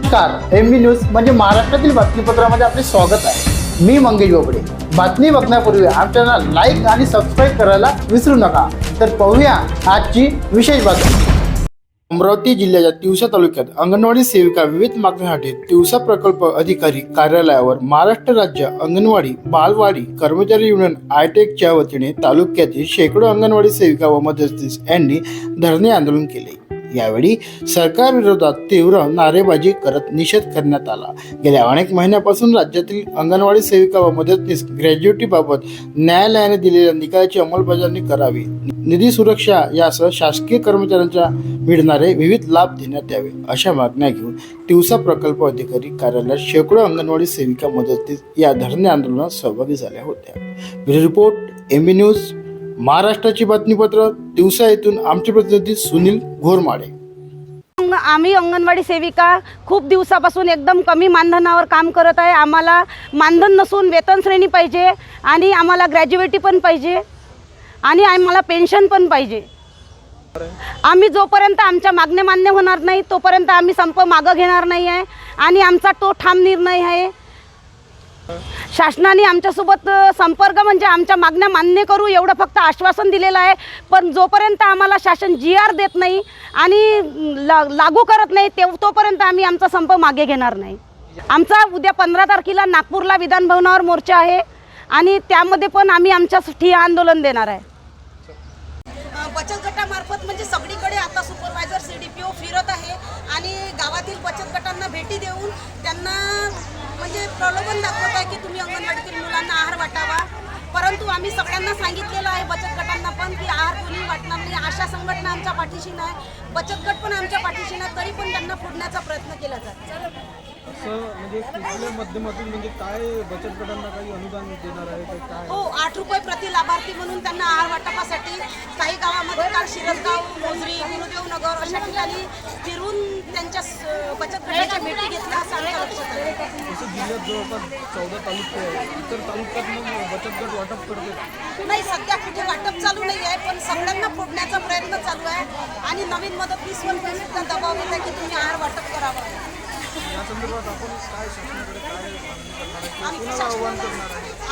नमस्कार, MB news म्हणजे महाराष्ट्रातील बातमीपत्रामध्ये आपले स्वागत आहे। मी मंगेश बोबडे। बातमी बघण्यापूर्वी आमच्या लाईक आणि सबस्क्राईब करायला विसरू नका। तर पाहूया आजची विशेष बातमी। अमरावती जिल्ह्याच्या तिवसा तालुक्यात अंगणवाडी सेविका विविध मागण्यांसाठी तिवसा प्रकल्प अधिकारी कार्यालयावर महाराष्ट्र राज्य अंगणवाडी बालवाडी कर्मचारी युनियन आयटेकच्या वतीने तालुक्यातील शेकडो अंगणवाडी सेविका व मदतनीस यांनी धरणे आंदोलन केले। यावेळी सरकार विरोधात तीव्र नारेबाजी करत निषेध करण्यात आला। गेल्या अनेक महिन्यापासून राज्यातील अंगणवाडी सेविका व मदतनीस ग्रॅज्युएटीबाबत न्यायालयाने दिलेल्या निकालाची अंमलबजावणी करावी, निधी सुरक्षा यासह शासकीय कर्मचाऱ्यांना मिळणारे विविध लाभ देण्यात यावे अशा मागण्या घेऊन तिवसा प्रकल्प अधिकारी कार्यालयात शेकडो अंगणवाडी सेविका मदतनीस या धरणे आंदोलनात सहभागी झाल्या होत्या। ब्युरो रिपोर्ट, एमबी न्यूज महाराष्ट्राची बातमीपत्र तिवसा येथून आमचे प्रतिनिधी सुनील घोरमाडे। आम्ही अंगणवाडी सेविका खूप दिवसापासून एकदम कमी मानधनावर काम करत आहे। आम्हाला मानधन नसून वेतन श्रेणी पाहिजे आणि आम्हाला ग्रॅज्युएटी पण पाहिजे आणि आम्हाला पेन्शन पण पाहिजे। आम्ही जोपर्यंत आमच्या मागण्या मान्य होणार नाही तोपर्यंत आम्ही संप मागं घेणार नाही आहे आणि आमचा तो ठाम निर्णय आहे। शासनाने आमच्यासोबत संपर्क म्हणजे आमच्या मागण्या मान्य करू एवढं फक्त आश्वासन दिलेलं आहे, पण जोपर्यंत आम्हाला शासन GR देत नाही आणि लागू करत नाही तोपर्यंत आम्ही आमचा संप मागे घेणार नाही। आमचा उद्या 15 तारखेला नागपूरला विधान भवनावर मोर्चा आहे आणि त्यामध्ये पण आम्ही आमच्या ठिय्या आंदोलन देणार आहे। बचत गटामार्फत म्हणजे सगळीकडे आता सुपरवायझर CDPO फिरत आहे आणि गावातील बचत गटांना भेटी देऊन त्यांना म्हणजे प्रलोभन दाखवत आहे की तुम्ही अंगणवाडीतील मुलांना आहार वाटावा, परंतु आम्ही सगळ्यांना सांगितलेलं आहे बचत गटांना पण की आहार कोणी वाटणार नाही। आशा संघटना आमच्या पाठीशी नाही, बचत गट पण आमच्या पाठीशी नाही, तरी पण त्यांना फोडण्याचा प्रयत्न केला जातो। म्हणजे कुठल्या माध्यमातून म्हणजे काय बचत गटांना काही अनुदान देणार आहे ते काय? हो, 8 रुपये प्रति लाभार्थी म्हणून त्यांना आहार वाटपासाठी काही गावामध्ये काल शिरसगाव, मोजरी, गुरुदेवनगर अशा ठिकाणी फिरून त्यांच्या बचत गटाच्या भेटी घेतल्या असं आमच्या लक्षात आलं। जसं जिल्ह्यात जवळपास 14 तालुके आहेत, इतर तालुक्यात मग बचत गट वाटप करते नाही, सध्या कुठे वाटप चालू नाही आहे, पण सगळ्यांना फोडण्याचा प्रयत्न चालू आहे आणि नवीन मदतनीसवर पण दबाव येत आहे की तुम्ही आहार वाटप करावं। या संदर्भात आपण काय शासनाकडे काय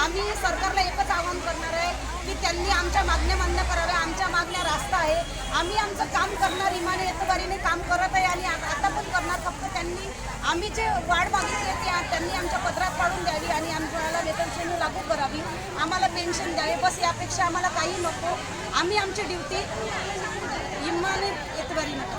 आम्ही सरकारला एकच आवाहन करणार आहे की त्यांनी आमच्या मागण्या मान्य कराव्या। आमच्या मागण्या रास्त आहे, आम्ही आमचं काम करणार इमाने एतबारीने काम करत आहे आणि आता पण करणार। फक्त त्यांनी आम्ही जे वाढ मागितली आहे त्यांनी आमच्या पत्रात काढून द्यावी आणि आमच्याला वेतन श्रेणी लागू करावी, आम्हाला पेन्शन द्यावे, बस यापेक्षा आम्हाला काही नको। आम्ही आमची ड्युटी इमाने एतबारीने